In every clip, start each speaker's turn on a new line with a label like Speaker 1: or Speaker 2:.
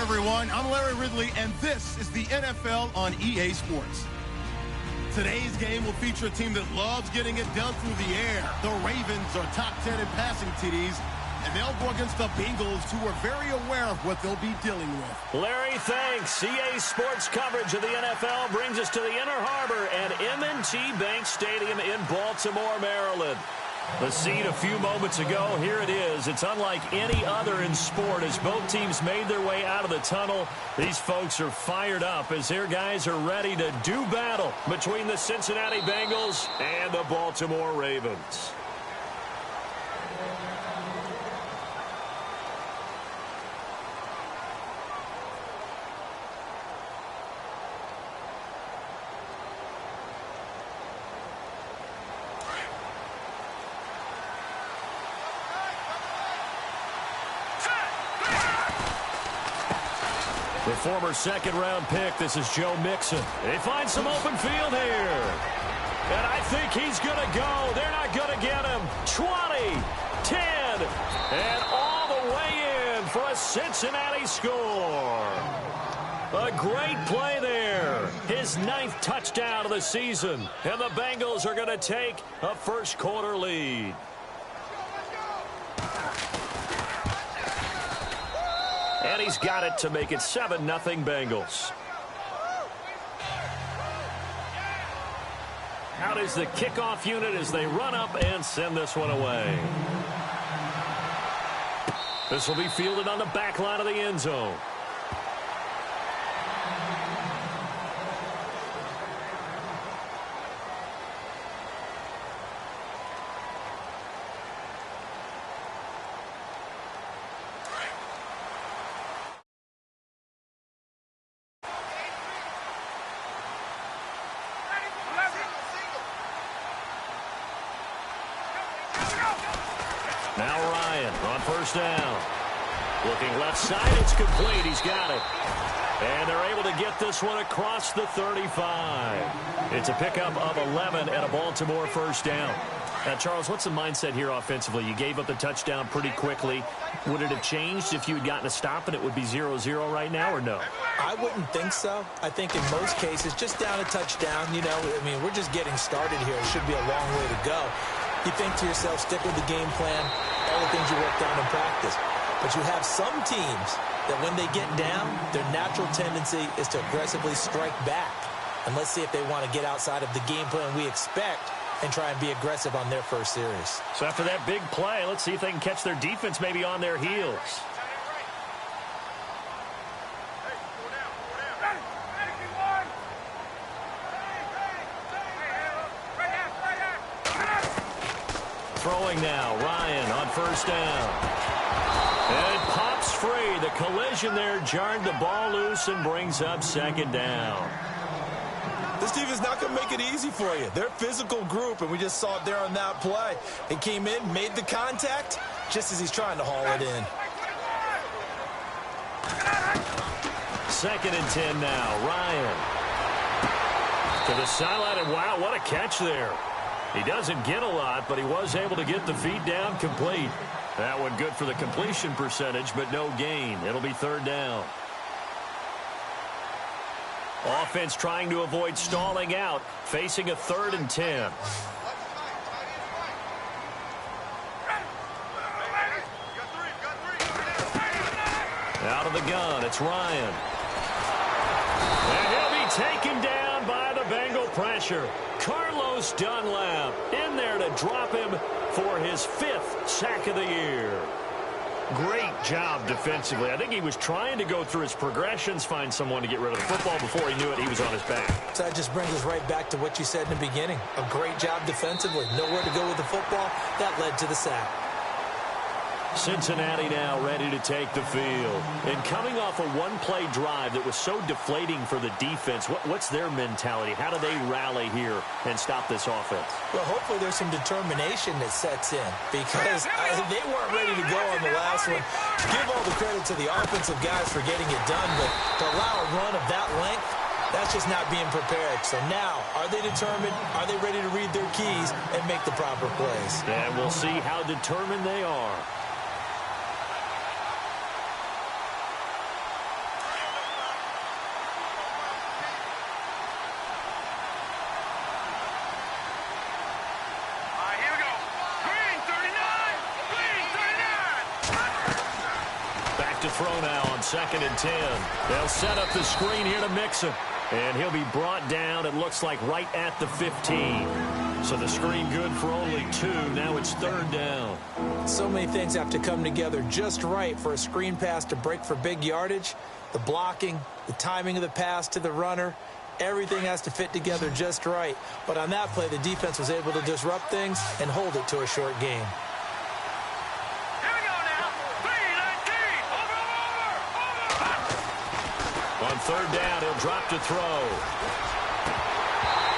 Speaker 1: everyone. I'm Larry Ridley, and this is the NFL on EA Sports. Today's game will feature a team that loves getting it done through the air. The Ravens are top 10 in passing TDs, and they'll go against the Bengals, who are very aware of what they'll be dealing with.
Speaker 2: Larry, thanks. EA Sports coverage of the NFL brings us to the Inner Harbor at M&T Bank Stadium in Baltimore, Maryland. The scene a few moments ago, here it is. It's unlike any other in sport as both teams made their way out of the tunnel. These folks are fired up as their guys are ready to do battle between the Cincinnati Bengals and the Baltimore Ravens. The former second-round pick, this is Joe Mixon. They find some open field here. And I think he's going to go. They're not going to get him. 20, 10, and all the way in for a Cincinnati score. A great play there. His 9th touchdown of the season. And the Bengals are going to take a first-quarter lead. And he's got it to make it 7-0 Bengals. Out is the kickoff unit as they run up and send this one away. This will be fielded on the back line of the end zone. Now Ryan on first down. Looking left side, it's complete. He's got it. And they're able to get this one across the 35. It's a pickup of 11 and a Baltimore first down. Now, Charles, what's the mindset here offensively? You gave up the touchdown pretty quickly. Would it have changed if you had gotten a stop and it would be 0-0 right now, or no?
Speaker 3: I wouldn't think so. I think in most cases, just down a touchdown, you know, I mean, we're just getting started here. It should be a long way to go. You think to yourself, stick with the game plan, all the things you worked on in practice. But you have some teams that when they get down, their natural tendency is to aggressively strike back. And let's see if they want to get outside of the game plan we expect and try and be aggressive on their first series.
Speaker 2: So after that big play, let's see if they can catch their defense maybe on their heels. Throwing now, Ryan on first down. And it pops free. The collision there jarred the ball loose and brings up second down.
Speaker 3: This team is not going to make it easy for you. They're a physical group, and we just saw it there on that play. He came in, made the contact, just as he's trying to haul it in.
Speaker 2: 2nd and 10 now, Ryan. To the sideline, and wow, what a catch there. He doesn't get a lot, but he was able to get the feet down complete. That one good for the completion percentage, but no gain. It'll be 3rd down. Offense trying to avoid stalling out, facing a 3rd and 10. Out of the gun, it's Ryan. And he'll be taken down by the Bengal pressure. Carlos Dunlap in there to drop him for his 5th sack of the year. Great job defensively. I think he was trying to go through his progressions, find someone to get rid of the football. Before he knew it, he was on his back.
Speaker 3: So that just brings us right back to what you said in the beginning. A great job defensively. Nowhere to go with the football. That led to the sack.
Speaker 2: Cincinnati now ready to take the field. And coming off a one-play drive that was so deflating for the defense, what's their mentality? How do they rally here and stop this offense?
Speaker 3: Well, hopefully there's some determination that sets in because they weren't ready to go on the last one. Give all the credit to the offensive guys for getting it done, but to allow a run of that length, that's just not being prepared. So now, are they determined? Are they ready to read their keys and make the proper plays?
Speaker 2: And we'll see how determined they are. throw now on 2nd and 10. They'll set up the screen here to Mixon. And he'll be brought down, it looks like, right at the 15. So the screen good for only 2. Now it's 3rd down.
Speaker 3: So many things have to come together just right for a screen pass to break for big yardage. The blocking, the timing of the pass to the runner, everything has to fit together just right. But on that play, the defense was able to disrupt things and hold it to a short game.
Speaker 2: On 3rd down, he'll drop to throw.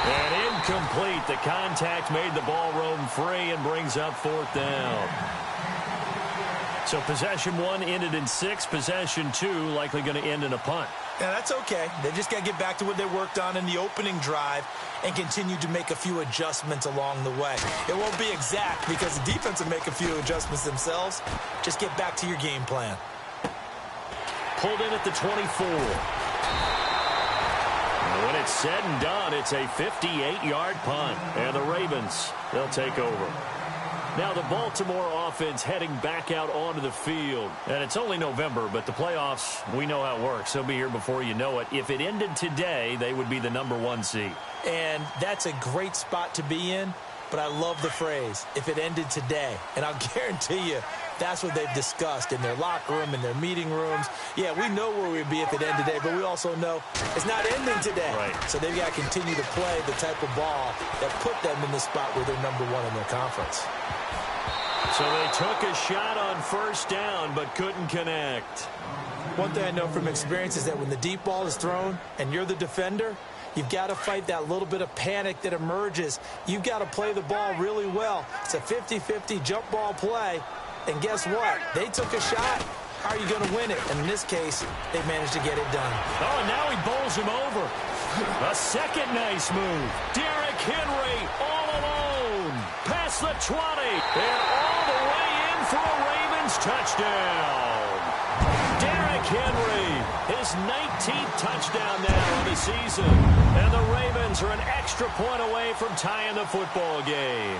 Speaker 2: And incomplete. The contact made the ball roam free and brings up 4th down. So possession 1 ended in 6. Possession 2 likely going to end in a punt.
Speaker 3: Yeah, that's okay. They just got to get back to what they worked on in the opening drive and continue to make a few adjustments along the way. It won't be exact because the defense will make a few adjustments themselves. Just get back to your game plan.
Speaker 2: Pulled in at the 24. And when it's said and done, it's a 58-yard punt. And the Ravens, they'll take over. Now the Baltimore offense heading back out onto the field. And it's only November, but the playoffs, we know how it works. They'll be here before you know it. If it ended today, they would be the #1 seed.
Speaker 3: And that's a great spot to be in, but I love the phrase, if it ended today. And I'll guarantee you, that's what they've discussed in their locker room, in their meeting rooms. Yeah, we know where we'd be if it ended today, but we also know it's not ending today.
Speaker 2: Right.
Speaker 3: So they've got to continue to play the type of ball that put them in the spot where they're #1 in their conference.
Speaker 2: So they took a shot on 1st down, but couldn't connect.
Speaker 3: One thing I know from experience is that when the deep ball is thrown and you're the defender, you've got to fight that little bit of panic that emerges. You've got to play the ball really well. It's a 50-50 jump ball play. And guess what? They took a shot. How are you going to win it? And in this case, they managed to get it done.
Speaker 2: Oh, and now he bowls him over. A second nice move. Derrick Henry all alone. Past the 20. And all the way in for a Ravens touchdown. Derrick Henry, his 19th touchdown now of the season. And the Ravens are an extra point away from tying the football game.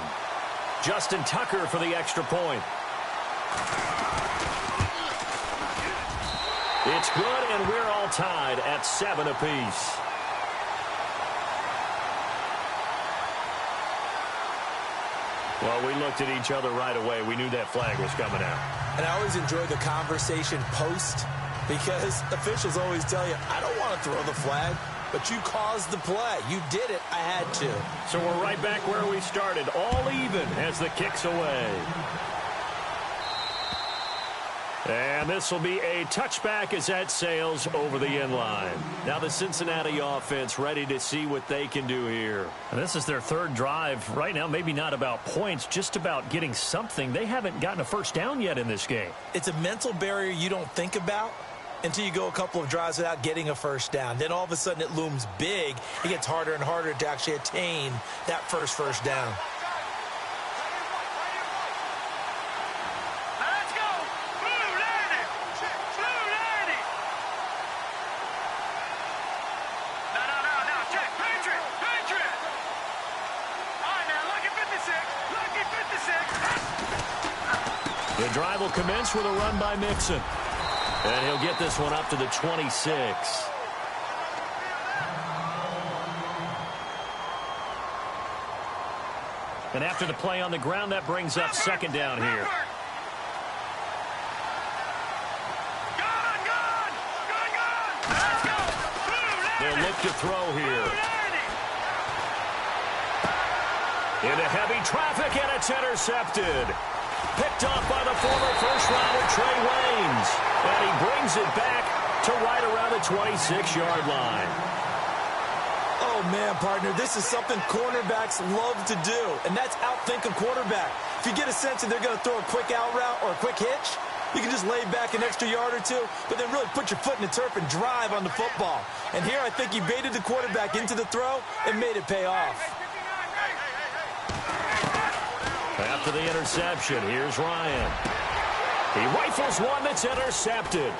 Speaker 2: Justin Tucker for the extra point. It's good, and we're all tied at 7 apiece. Well, we looked at each other right away. We knew that flag was coming out.
Speaker 3: And I always enjoy the conversation post because officials always tell you, I don't want to throw the flag, but you caused the play. You did it. I had to.
Speaker 2: So we're right back where we started, all even as the kick's away. And this will be a touchback as that sails over the end line. Now the Cincinnati offense ready to see what they can do here. And this is their 3rd drive. Right now, maybe not about points, just about getting something. They haven't gotten a 1st down yet in this game.
Speaker 3: It's a mental barrier you don't think about until you go a couple of drives without getting a 1st down. Then all of a sudden it looms big. It gets harder and harder to actually attain that first down.
Speaker 2: The drive will commence with a run by Mixon. And he'll get this one up to the 26. And after the play on the ground, that brings up 2nd down here. They'll look to throw here. Into heavy traffic, and it's intercepted. Picked off by the former first-rounder Trey Waynes. And he brings it back to right around the 26-yard line.
Speaker 3: Oh, man, partner, this is something cornerbacks love to do, and that's outthink a quarterback. If you get a sense that they're going to throw a quick out route or a quick hitch, you can just lay back an extra yard or two, but then really put your foot in the turf and drive on the football. And here I think he baited the quarterback into the throw and made it pay off.
Speaker 2: After the interception, here's Ryan. He rifles one that's intercepted.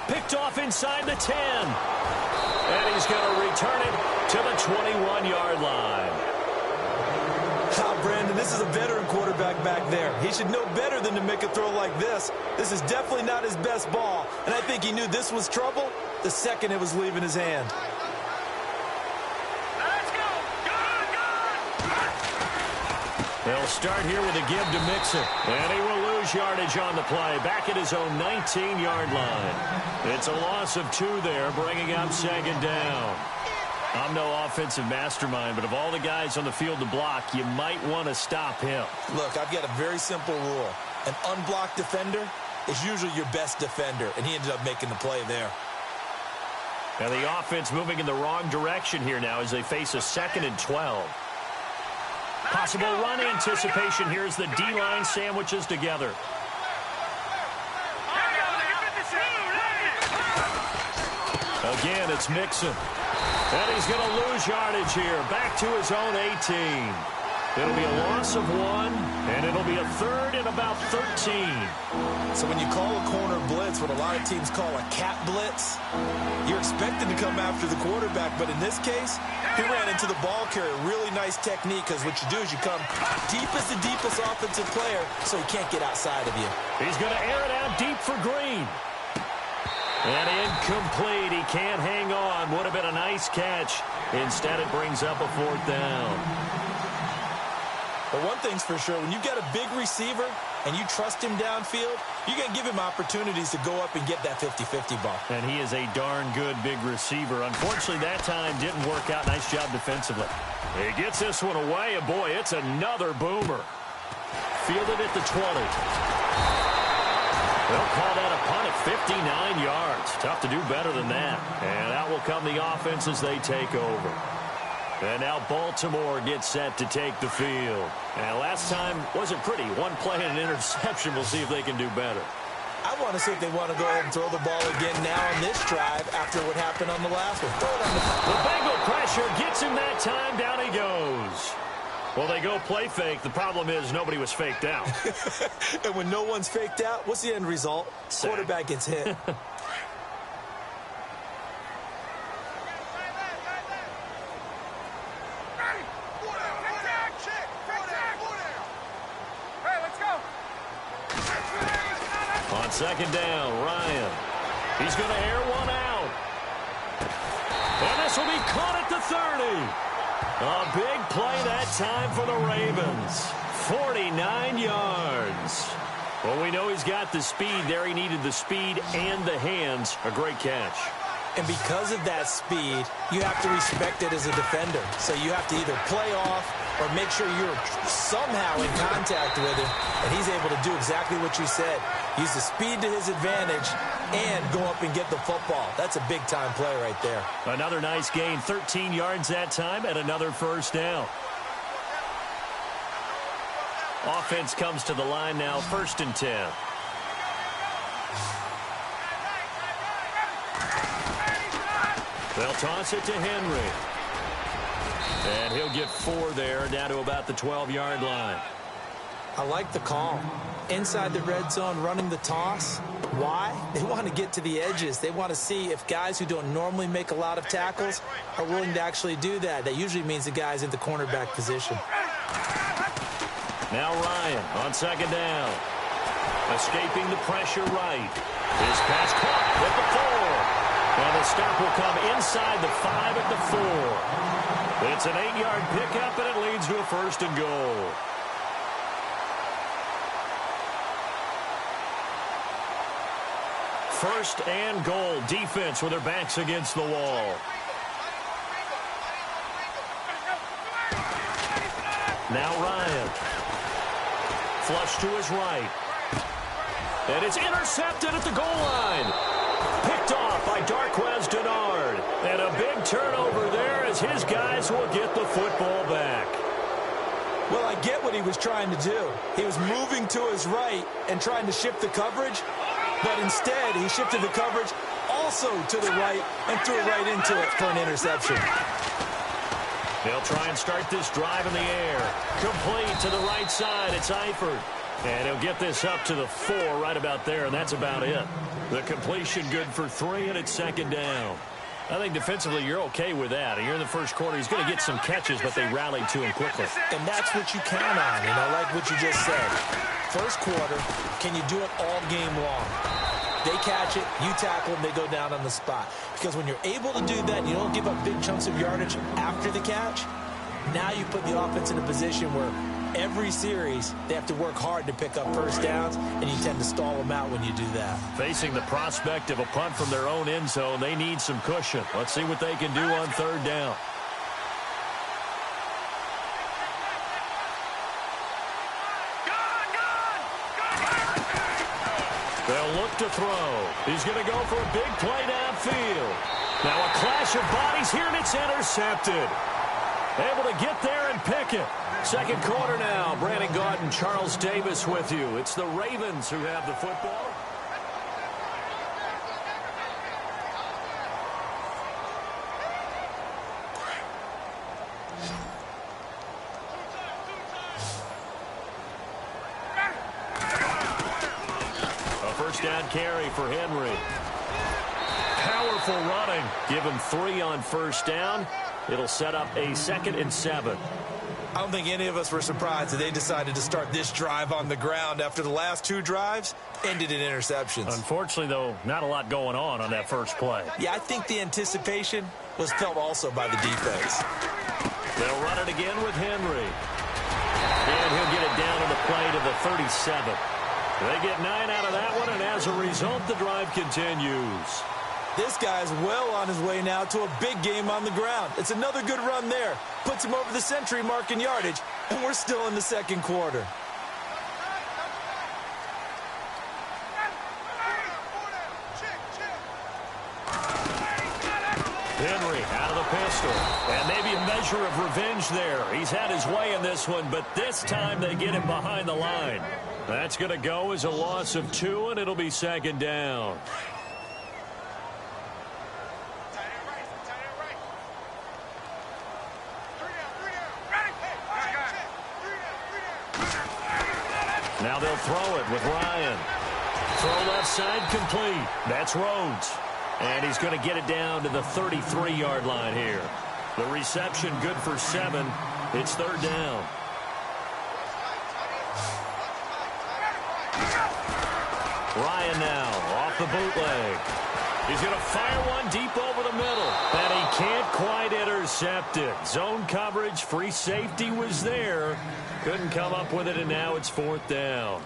Speaker 2: Picked off inside the 10. And he's going to return it to the 21-yard line.
Speaker 3: Brandon, This is a veteran quarterback back there. He should know better than to make a throw like this. This is definitely not his best ball, and I think he knew this was trouble the second it was leaving his hand.
Speaker 2: They'll start here with a give to Mixon. And he will lose yardage on the play. Back at his own 19-yard line. It's a loss of 2 there, bringing up second down. I'm no offensive mastermind, but of all the guys on the field to block, you might want to stop him.
Speaker 3: Look, I've got a very simple rule. An unblocked defender is usually your best defender, and he ended up making the play there.
Speaker 2: And the offense moving in the wrong direction here now as they face a 2nd and 12. Possible run anticipation here as the D-line sandwiches together. Again, it's Mixon. And he's going to lose yardage here. Back to his own 18. It'll be a loss of 1, and it'll be a 3rd and about 13.
Speaker 3: So when you call a corner blitz, what a lot of teams call a cat blitz, you're expected to come after the quarterback. But in this case, he ran into the ball carrier. Really nice technique, because what you do is you come deep as the deepest offensive player so he can't get outside of you.
Speaker 2: He's going to air it out deep for Green. And incomplete. He can't hang on. Would have been a nice catch. Instead, it brings up a 4th down.
Speaker 3: But one thing's for sure, when you've got a big receiver and you trust him downfield, you're going to give him opportunities to go up and get that 50-50 ball.
Speaker 2: And he is a darn good big receiver. Unfortunately, that time didn't work out. Nice job defensively. He gets this one away, and boy, it's another boomer. Fielded at the 20. They'll call that a punt at 59 yards. Tough to do better than that. And out will come the offense as they take over. And now Baltimore gets set to take the field. And last time wasn't pretty. 1 play and an interception. We'll see if they can do better.
Speaker 3: I want to see if they want to go ahead and throw the ball again now on this drive after what happened on the last one. Throw it on
Speaker 2: the Bengal pressure gets him that time. Down he goes. Well, they go play fake. The problem is nobody was faked out.
Speaker 3: And when no one's faked out, what's the end result?
Speaker 2: Sack.
Speaker 3: Quarterback gets hit.
Speaker 2: On second down, Ryan. He's going to air one out. And this will be caught at the 30. A big play that time for the Ravens. 49 yards. Well, we know he's got the speed there. He needed the speed and the hands. A great catch.
Speaker 3: And because of that speed, you have to respect it as a defender. So you have to either play off or make sure you're somehow in contact with him. And he's able to do exactly what you said. Use the speed to his advantage and go up and get the football. That's a big-time play right there.
Speaker 2: Another nice gain, 13 yards that time, and another 1st down. Offense comes to the line now, 1st and 10. They'll toss it to Henry. And he'll get 4 there, down to about the 12-yard line.
Speaker 3: I like the call. Inside the red zone, running the toss. Why? They want to get to the edges. They want to see if guys who don't normally make a lot of tackles are willing to actually do that. That usually means the guy's in the cornerback position.
Speaker 2: Now Ryan on second down. Escaping the pressure right. His pass caught at the 4. And the stop will come inside the 5 at the 4. It's an 8-yard pickup, and it leads to a 1st and goal. First and goal. Defense with their backs against the wall. Now Ryan. Flush to his right. And it's intercepted at the goal line. Picked off by Darqueze Dennard. And a big turnover there as his guys will get the football back.
Speaker 3: Well, I get what he was trying to do. He was moving to his right and trying to shift the coverage. But instead, he shifted the coverage also to the right and threw it right into it for an interception.
Speaker 2: They'll try and start this drive in the air. Complete to the right side. It's Eifert. And he'll get this up to the 4 right about there, and that's about it. The completion good for 3, and it's second down. I think defensively you're okay with that. You're in the first quarter. He's going to get some catches, but they rallied to him quickly.
Speaker 3: And that's what you count on, and I like what you just said. First quarter, can you do it all game long? They catch it, you tackle them, they go down on the spot. Because when you're able to do that, you don't give up big chunks of yardage after the catch, now you put the offense in a position where every series they have to work hard to pick up first downs, and you tend to stall them out when you do that.
Speaker 2: Facing the prospect of a punt from their own end zone, they need some cushion. Let's see what they can do on third down. They'll look to throw. He's going to go for a big play downfield. Now a clash of bodies here, and it's intercepted. Able to get there and pick it. Second quarter now. Brandon Gaudin and Charles Davis with you. It's the Ravens who have the football. A first down carry for Henry. Powerful running. Give him 3 on first down. It'll set up a 2nd and 7.
Speaker 3: I don't think any of us were surprised that they decided to start this drive on the ground after the last 2 drives ended in interceptions.
Speaker 2: Unfortunately, though, not a lot going on that first play.
Speaker 3: Yeah, I think the anticipation was felt also by the defense.
Speaker 2: They'll run it again with Henry. And he'll get it down on the play to the 37. They get 9 out of that one, and as a result, the drive continues.
Speaker 3: This guy's well on his way now to a big game on the ground. It's another good run there. Puts him over the century mark in yardage, and we're still in the second quarter.
Speaker 2: Henry out of the pistol. And maybe a measure of revenge there. He's had his way in this one, but this time they get him behind the line. That's going to go as a loss of 2, and it'll be 2nd down. Now they'll throw it with Ryan. Throw left side complete. That's Rhodes. And he's going to get it down to the 33-yard line here. The reception good for 7. It's 3rd down. Ryan now off the bootleg. He's going to fire one deep over the middle. And he can't quite intercept it. Zone coverage, free safety was there. Couldn't come up with it, and now it's 4th down.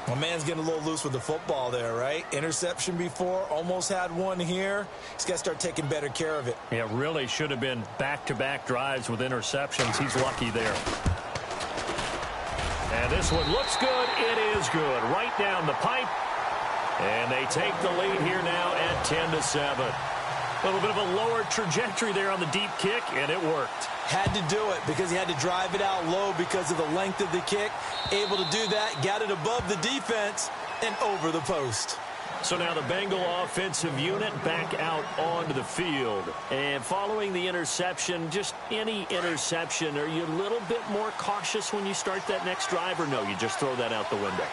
Speaker 3: My man's getting a little loose with the football there, right? Interception before, almost had one here. He's got to start taking better care of it.
Speaker 2: Yeah, really should have been back-to-back drives with interceptions. He's lucky there. And this one looks good. It is good. Right down the pipe. And they take the lead here now at 10-7. A little bit of a lower trajectory there on the deep kick, and it worked.
Speaker 3: Had to do it because he had to drive it out low because of the length of the kick. Able to do that, got it above the defense and over the post.
Speaker 2: So now the Bengal offensive unit back out onto the field. And following the interception, just any interception, are you a little bit more cautious when you start that next drive, or no, you just throw that out the window?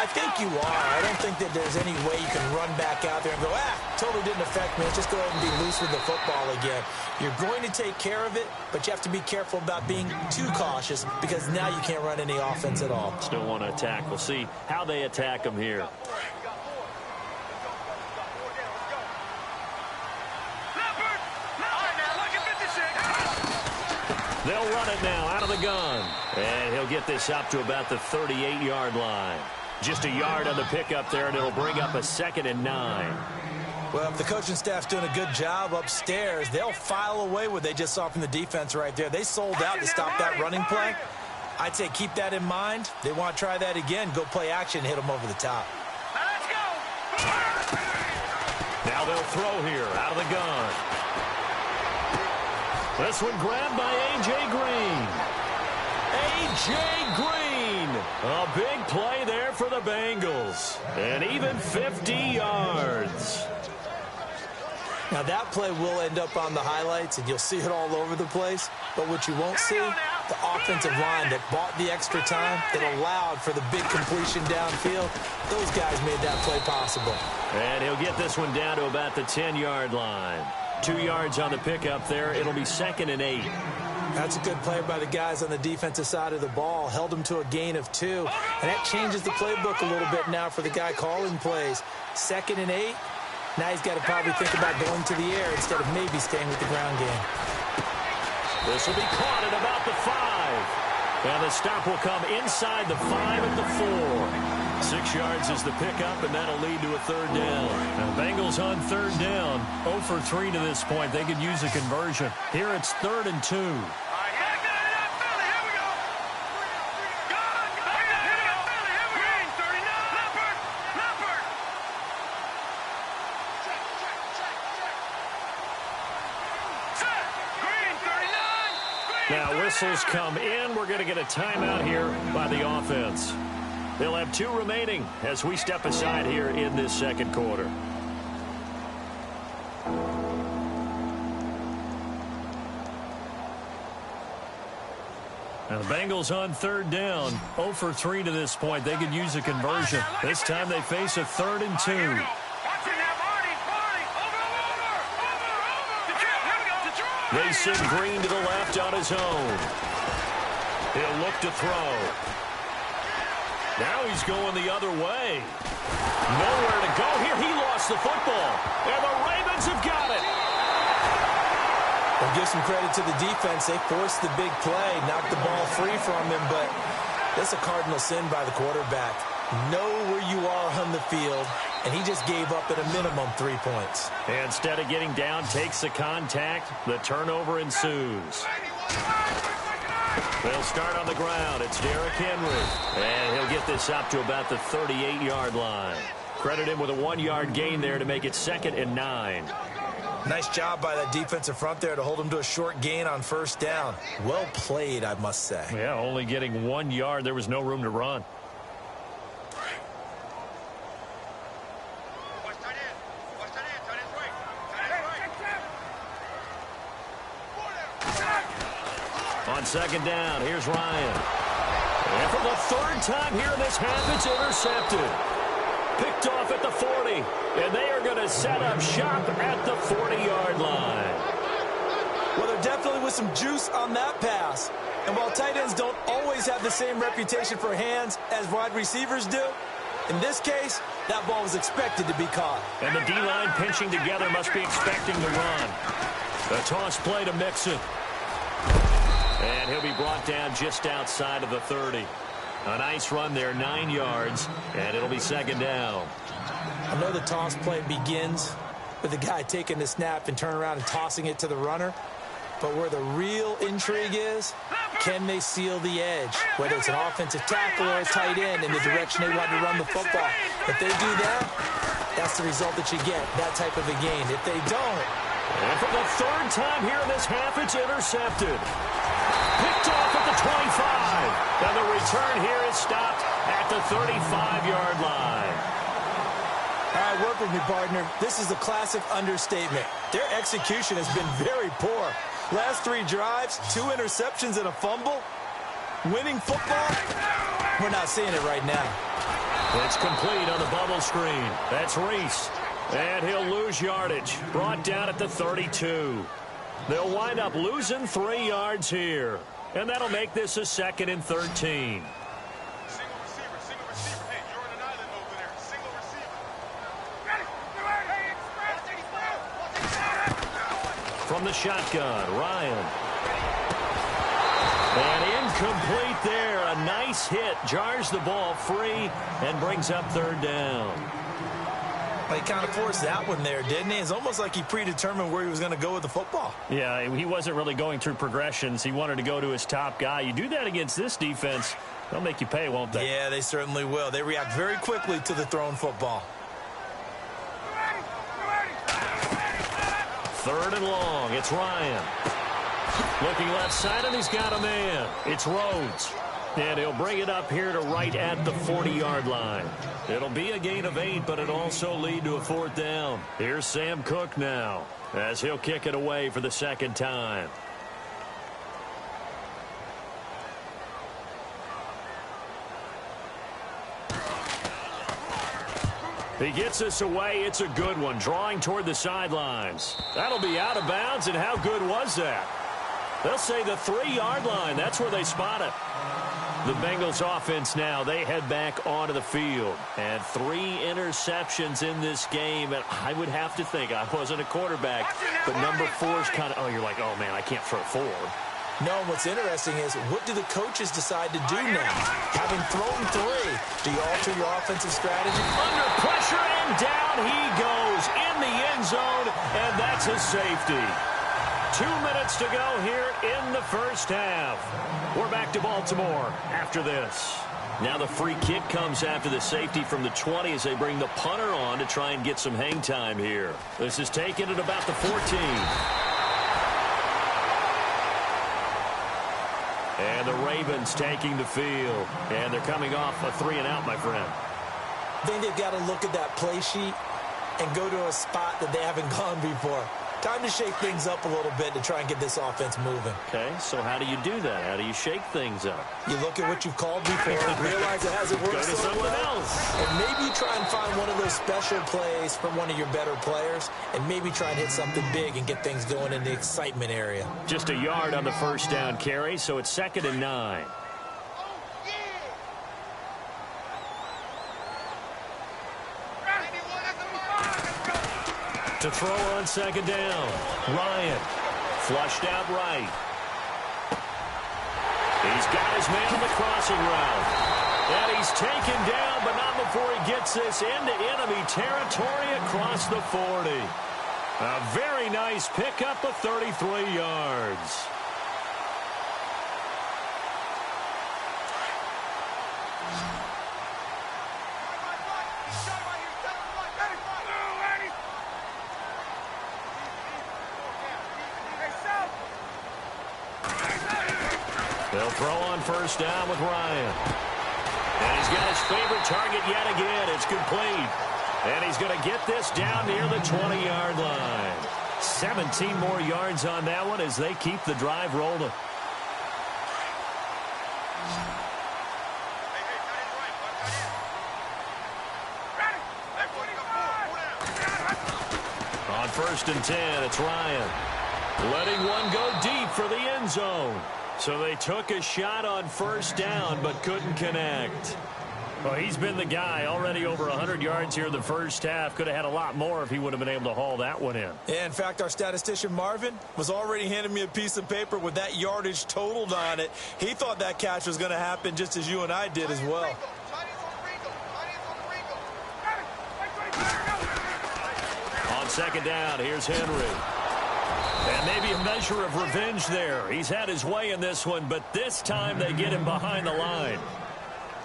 Speaker 3: I think you are. I don't think that there's any way you can run back out there and go, totally didn't affect me. Let's just go ahead and be loose with the football again. You're going to take care of it, but you have to be careful about being too cautious because now you can't run any offense at all.
Speaker 2: Still want to attack. We'll see how they attack them here. They'll run it now out of the gun. And he'll get this up to about the 38-yard line. Just a yard on the pickup there, and it'll bring up a 2nd and 9.
Speaker 3: Well, if the coaching staff's doing a good job upstairs, they'll file away what they just saw from the defense right there. They sold out to stop that running play. I'd say keep that in mind. They want to try that again. Go play action, hit them over the top.
Speaker 4: Let's go.
Speaker 2: Now they'll throw here out of the gun. This one grabbed by A.J. Green. A.J. Green. A big play there for the Bengals. And even 50 yards.
Speaker 3: Now that play will end up on the highlights, and you'll see it all over the place. But what you won't see The offensive line that bought the extra time, that allowed for the big completion downfield, those guys made that play possible.
Speaker 2: And he'll get this one down to about the 10-yard line. 2 yards on the pickup there. It'll be 2nd and 8.
Speaker 3: That's a good play by the guys on the defensive side of the ball. Held them to a gain of 2. And that changes the playbook a little bit now for the guy calling plays. 2nd and 8. Now he's got to probably think about going to the air instead of maybe staying with the ground game.
Speaker 2: This will be caught at about the 5. And the stop will come inside the 5 at the 4. 6 yards is the pickup, and that'll lead to a 3rd down. Now, Bengals on 3rd down. 0 for 3 to this point. They could use a conversion. Here it's 3rd and 2. Now, whistles come in. We're going to get a timeout here by the offense. They'll have 2 remaining as we step aside here in this second quarter. Now, the Bengals on 3rd down. 0 for 3 to this point. They could use a conversion. This time they face a 3rd and 2. They send Green to the left on his own. He'll look to throw. Now he's going the other way. Nowhere to go here. He lost the football. And the Ravens have got it.
Speaker 3: Well, give some credit to the defense. They forced the big play, knocked the ball free from him, but that's a cardinal sin by the quarterback. Know where you are on the field, and he just gave up at a minimum 3 points.
Speaker 2: And instead of getting down, takes the contact. The turnover ensues. They'll start on the ground. It's Derrick Henry. And he'll get this up to about the 38-yard line. Credit him with a 1-yard gain there to make it 2nd and 9.
Speaker 3: Nice job by that defensive front there to hold him to a short gain on 1st down. Well played, I must say.
Speaker 2: Yeah, only getting 1 yard. There was no room to run. On 2nd down, here's Ryan. And for the 3rd time here in this half, it's intercepted. Picked off at the 40. And they are going to set up shop at the 40-yard line.
Speaker 3: Well, there definitely was some juice on that pass. And while tight ends don't always have the same reputation for hands as wide receivers do, in this case, that ball was expected to be caught.
Speaker 2: And the D-line pinching together must be expecting to run. The toss play to Mixon. And he'll be brought down just outside of the 30. A nice run there, 9 yards, and it'll be 2nd down.
Speaker 3: I know the toss play begins with the guy taking the snap and turn around and tossing it to the runner. But where the real intrigue is, can they seal the edge? Whether it's an offensive tackle or a tight end in the direction they want to run the football. If they do that, that's the result that you get, that type of a gain. If they don't.
Speaker 2: And for the 3rd time here in this half, it's intercepted. Picked off at the 25. And the return here is stopped at the 35-yard line.
Speaker 3: All right, work with me, partner. This is a classic understatement. Their execution has been very poor. Last 3 drives, 2 interceptions and a fumble. Winning football? We're not seeing it right now.
Speaker 2: It's complete on the bubble screen. That's Reese. And he'll lose yardage. Brought down at the 32. They'll wind up losing 3 yards here. And that'll make this a 2nd and 13. From the shotgun, Ryan. And incomplete there. A nice hit. Jars the ball free and brings up 3rd down.
Speaker 3: Well, he kind of forced that one there, didn't he? It's almost like he predetermined where he was going to go with the football.
Speaker 2: Yeah, he wasn't really going through progressions. He wanted to go to his top guy. You do that against this defense, they'll make you pay, won't they?
Speaker 3: Yeah, they certainly will. They react very quickly to the thrown football.
Speaker 2: 3rd and long. It's Ryan. Looking left side, and he's got a man. It's Rhodes. And he'll bring it up here to right at the 40-yard line. It'll be a gain of 8, but it'll also lead to a 4th down. Here's Sam Cook now, as he'll kick it away for the 2nd time. He gets us away. It's a good one, drawing toward the sidelines. That'll be out of bounds, and how good was that? They'll say the 3-yard line. That's where they spot it. The Bengals offense now, they head back onto the field. And 3 interceptions in this game. And I would have to think, I wasn't a quarterback, but number 4 is kind of, you're like, oh, man, I can't throw 4.
Speaker 3: No, what's interesting is, what do the coaches decide to do now? Having thrown 3, do you alter your offensive strategy?
Speaker 2: Under pressure, and down he goes in the end zone, and that's a safety. 2 minutes to go here in the first half. We're back to Baltimore after this. Now the free kick comes after the safety from the 20 as they bring the punter on to try and get some hang time here. This is taken at about the 14. And the Ravens taking the field. And they're coming off a 3-and-out, my friend.
Speaker 3: I think they've got to look at that play sheet and go to a spot that they haven't gone before. Time to shake things up a little bit to try and get this offense moving.
Speaker 2: Okay, so how do you do that? How do you shake things up?
Speaker 3: You look at what you've called before and realize it hasn't worked so well. And maybe you try and find one of those special plays from one of your better players and maybe try and hit something big and get things going in the excitement area.
Speaker 2: Just a yard on the first down carry, so it's 2nd and 9. To throw on 2nd down. Ryan flushed out right. He's got his man on the crossing route. And he's taken down, but not before he gets this into enemy territory across the 40. A very nice pickup of 33 yards. They'll throw on first down with Ryan. And he's got his favorite target yet again. It's complete. And he's going to get this down near the 20-yard line. 17 more yards on that one as they keep the drive rolling. On 1st and 10, it's Ryan. Letting one go deep for the end zone. So they took a shot on first down, but couldn't connect. Well, he's been the guy already over 100 yards here in the first half. Could have had a lot more if he would have been able to haul that one in.
Speaker 3: Yeah, in fact, our statistician Marvin was already handing me a piece of paper with that yardage totaled on it. He thought that catch was going to happen just as you and I did as well.
Speaker 2: On 2nd down, here's Henry. And maybe a measure of revenge there. He's had his way in this one, but this time they get him behind the line.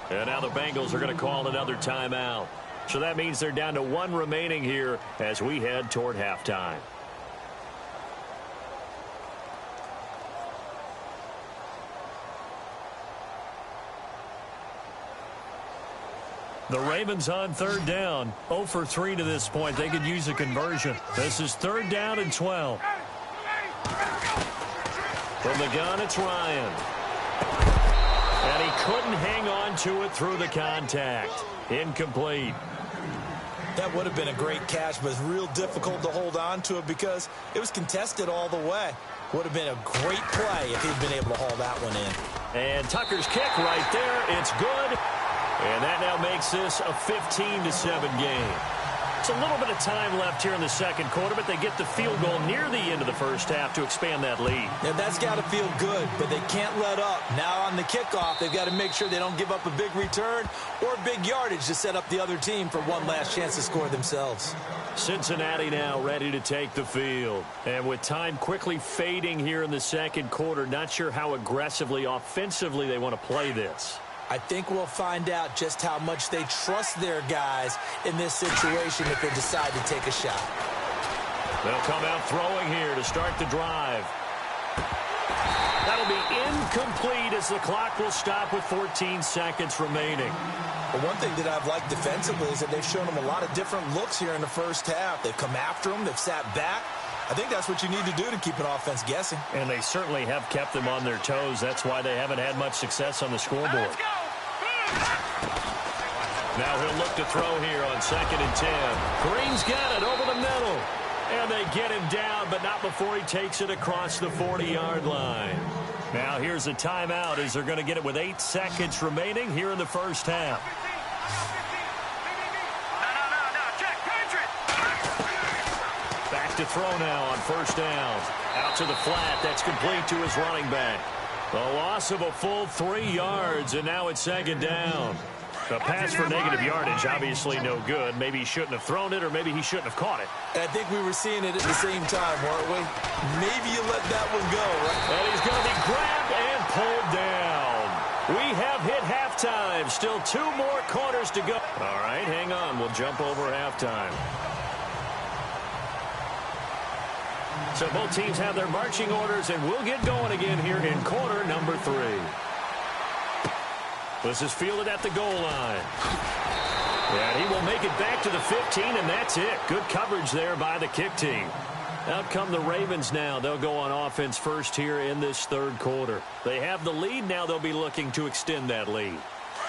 Speaker 2: And now the Bengals are going to call another timeout. So that means they're down to 1 remaining here as we head toward halftime. The Ravens on 3rd down. 0 for 3 to this point. They could use a conversion. This is 3rd down and 12. From the gun, it's Ryan. And he couldn't hang on to it through the contact. Incomplete.
Speaker 3: That would have been a great catch, but it's real difficult to hold on to it because it was contested all the way. Would have been a great play if he'd been able to haul that one in.
Speaker 2: And Tucker's kick right there. It's good. And that now makes this a 15-7 game. It's a little bit of time left here in the second quarter, but they get the field goal near the end of the first half to expand that lead.
Speaker 3: Yeah, that's got to feel good, but they can't let up. Now on the kickoff, they've got to make sure they don't give up a big return or big yardage to set up the other team for one last chance to score themselves.
Speaker 2: Cincinnati now ready to take the field. And with time quickly fading here in the second quarter, not sure how aggressively, offensively they want to play this.
Speaker 3: I think we'll find out just how much they trust their guys in this situation if they decide to take a shot.
Speaker 2: They'll come out throwing here to start the drive. That'll be incomplete as the clock will stop with 14 seconds remaining.
Speaker 3: But one thing that I've liked defensively is that they've shown them a lot of different looks here in the first half. They've come after them. They've sat back. I think that's what you need to do to keep an offense guessing.
Speaker 2: And they certainly have kept them on their toes. That's why they haven't had much success on the scoreboard. Now he'll look to throw here on 2nd and 10. Green's got it over the middle. And they get him down, but not before he takes it across the 40-yard line. Now here's a timeout as they're going to get it with 8 seconds remaining here in the first half. Back to throw now on 1st down. Out to the flat. That's complete to his running back. A loss of a full 3 yards, and now it's 2nd down. A pass for negative yardage, obviously no good. Maybe he shouldn't have thrown it, or maybe he shouldn't have caught it.
Speaker 3: I think we were seeing it at the same time, weren't we? Maybe you let that one go, right?
Speaker 2: And he's going to be grabbed and pulled down. We have hit halftime. Still 2 more quarters to go. All right, hang on. We'll jump over halftime. So both teams have their marching orders, and we'll get going again here in quarter number 3. This is fielded at the goal line. And he will make it back to the 15, and that's it. Good coverage there by the kick team. Out come the Ravens now. They'll go on offense first here in this 3rd quarter. They have the lead. Now they'll be looking to extend that lead.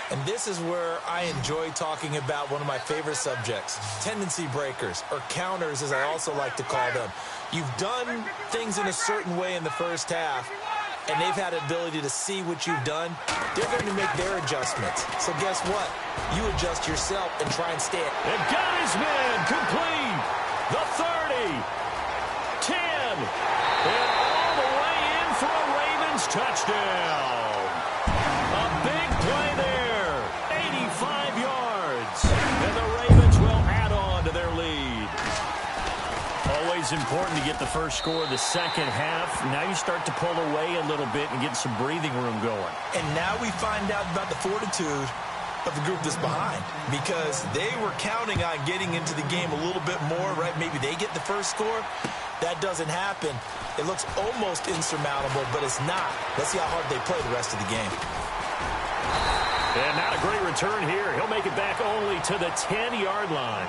Speaker 3: And this is where I enjoy talking about one of my favorite subjects, tendency breakers, or counters as I also like to call them. You've done things in a certain way in the first half, and they've had the ability to see what you've done. They're going to make their adjustments. So guess what? You adjust yourself and try and stay it.
Speaker 2: And got his man complete. The 30. 10. And all the way in for a Ravens touchdown. A big play there. 85 yards. And the Ravens will add on to their lead. Always important to get the first score of the second half. Now you start to pull away a little bit and get some breathing room going.
Speaker 3: And now we find out about the fortitude of the group that's behind, because they were counting on getting into the game a little bit more, right? Maybe they get the first score. That doesn't happen. It looks almost insurmountable, but it's not. Let's see how hard they play the rest of the game.
Speaker 2: And not a great return here. He'll make it back only to the 10-yard line.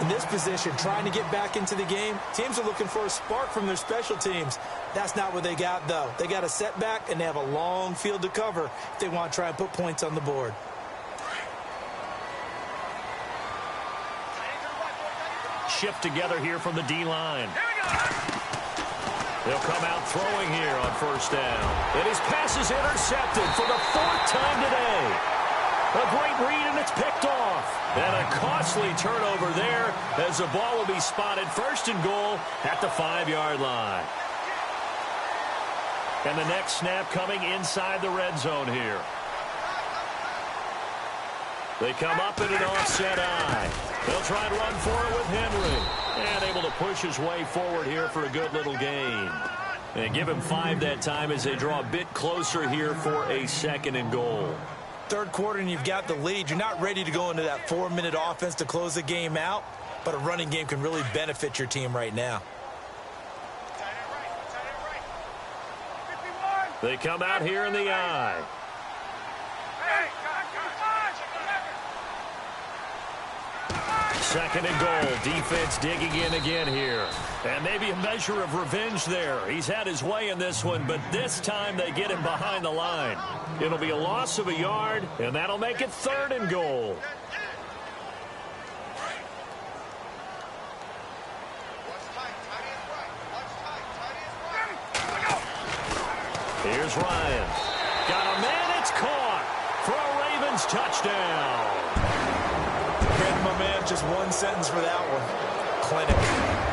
Speaker 3: In this position, trying to get back into the game, teams are looking for a spark from their special teams. That's not what they got, though. They got a setback, and they have a long field to cover if they want to try and put points on the board.
Speaker 2: Shift together here from the D-line. They'll come out throwing here on 1st down. And his pass is intercepted for the 4th time today. A great read, and it's picked off. And a costly turnover there as the ball will be spotted 1st and goal at the 5-yard line. And the next snap coming inside the red zone here. They come up in an offset eye. They'll try and run for it with Henry. And able to push his way forward here for a good little gain. And give him 5 that time as they draw a bit closer here for a 2nd and goal.
Speaker 3: 3rd quarter and you've got the lead. You're not ready to go into that 4-minute offense to close the game out, but a running game can really benefit your team right now.
Speaker 2: They come out here in the eye. 2nd and goal. Defense digging in again here. And maybe a measure of revenge there. He's had his way in this one, but this time they get him behind the line. It'll be a loss of a yard, and that'll make it 3rd and goal. Here's Ryan. Got a man, it's caught for a Ravens touchdown.
Speaker 3: And my man, just one sentence for that one. Clinic.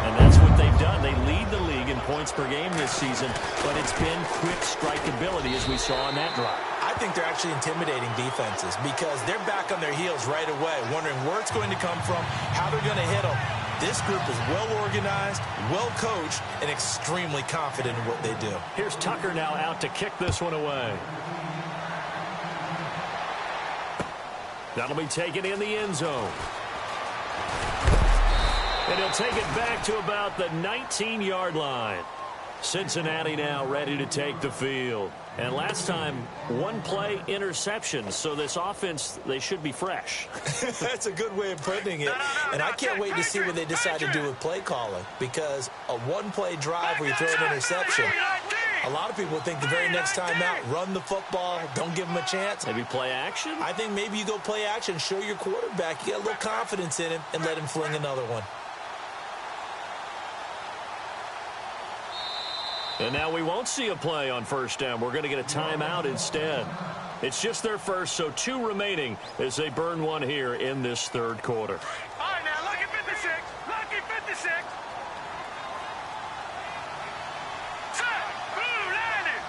Speaker 2: And that's what they've done. They lead the league in points per game this season, but it's been quick strikeability as we saw on that drive.
Speaker 3: I think they're actually intimidating defenses because they're back on their heels right away, wondering where it's going to come from, how they're going to hit them. This group is well organized, well coached, and extremely confident in what they do.
Speaker 2: Here's Tucker now out to kick this one away. That'll be taken in the end zone. And he'll take it back to about the 19-yard line. Cincinnati now ready to take the field. And last time, 1 play interception. So this offense, they should be fresh.
Speaker 3: That's a good way of putting it. And I can't wait to see what they decide to do with play calling. Because a 1-play drive where you throw an interception, A lot of people think the very next time out, run the football, don't give him a chance.
Speaker 2: Maybe play action?
Speaker 3: I think maybe you go play action, show your quarterback you got a little confidence in him, and let him fling another one.
Speaker 2: And now we won't see a play on first down. We're going to get a timeout instead. It's just their first, so 2 remaining as they burn one here in this third quarter.
Speaker 4: All right, now, lucky 56. Lucky 56. Set. Blue landed.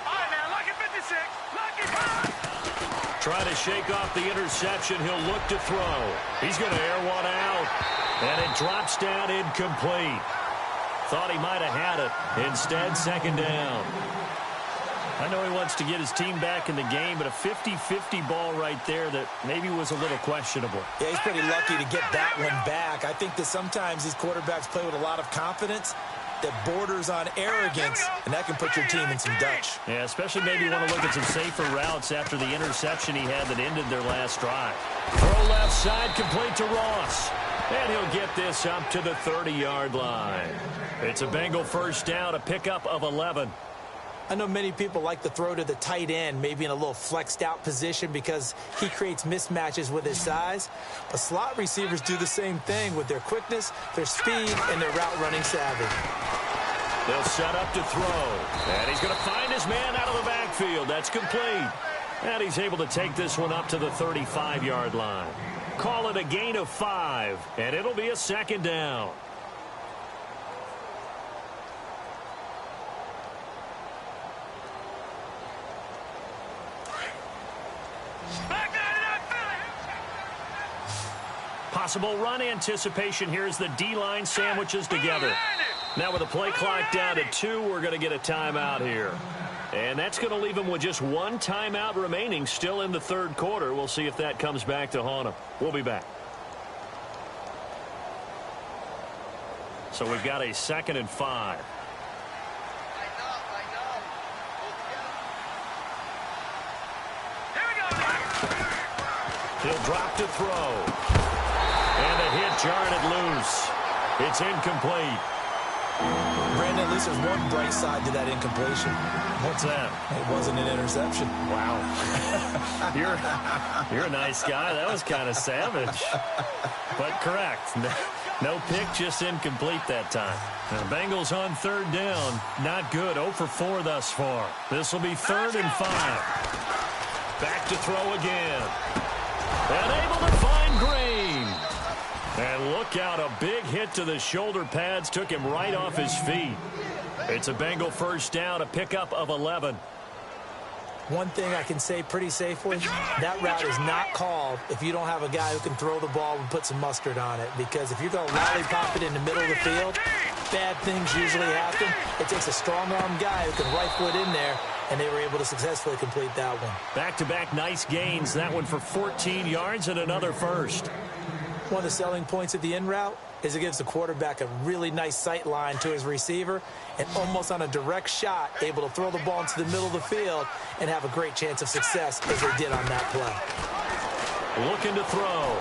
Speaker 4: All right, now, lucky 56. Lucky 5.
Speaker 2: Trying to shake off the interception. He'll look to throw. He's going to air one out. And it drops down incomplete. Thought he might have had it. Instead, second down. I know he wants to get his team back in the game, but a 50-50 ball right there that maybe was a little questionable.
Speaker 3: Yeah, he's pretty lucky to get that one back. I think that sometimes these quarterbacks play with a lot of confidence that borders on arrogance, and that can put your team in some Dutch.
Speaker 2: Yeah, especially maybe you want to look at some safer routes after the interception he had that ended their last drive. Throw left side, complete to Ross. And he'll get this up to the 30-yard line. It's a Bengal first down, a pickup of 11.
Speaker 3: I know many people like to throw to the tight end, maybe in a little flexed out position because he creates mismatches with his size. But slot receivers do the same thing with their quickness, their speed, and their route running savvy.
Speaker 2: They'll set up to throw. And he's going to find his man out of the backfield. That's complete. And he's able to take this one up to the 35-yard line. Call it a gain of 5, and it'll be a second down. Possible run anticipation here as the D-line sandwiches together. Now with the play clock down to 2, we're going to get a timeout here. And that's going to leave him with just 1 timeout remaining still in the third quarter. We'll see if that comes back to haunt him. We'll be back. So we've got a 2nd and 5. He'll drop to throw. And a hit jarred it loose. It's incomplete.
Speaker 3: Brandon, at least there's one bright side to that incompletion.
Speaker 2: What's that?
Speaker 3: It wasn't an interception.
Speaker 2: Wow. You're a nice guy. That was kind of savage. But correct. No pick, just incomplete that time. The Bengals on 3rd down. Not good. 0 for 4 thus far. This will be 3rd and 5. Back to throw again. And able to find Green. And look out, a big hit to the shoulder pads took him right off his feet. It's a Bengal first down, a pickup of 11.
Speaker 3: One thing I can say pretty safely, that route is not called if you don't have a guy who can throw the ball and put some mustard on it. Because if you're going to lollipop it in the middle of the field, bad things usually happen. It takes a strong-arm guy who can rifle it in there, and they were able to successfully complete that one.
Speaker 2: Back-to-back nice gains. That one for 14 yards and another first.
Speaker 3: One of the selling points of the in route is it gives the quarterback a really nice sight line to his receiver and almost on a direct shot able to throw the ball into the middle of the field and have a great chance of success as they did on that play.
Speaker 2: Looking to throw.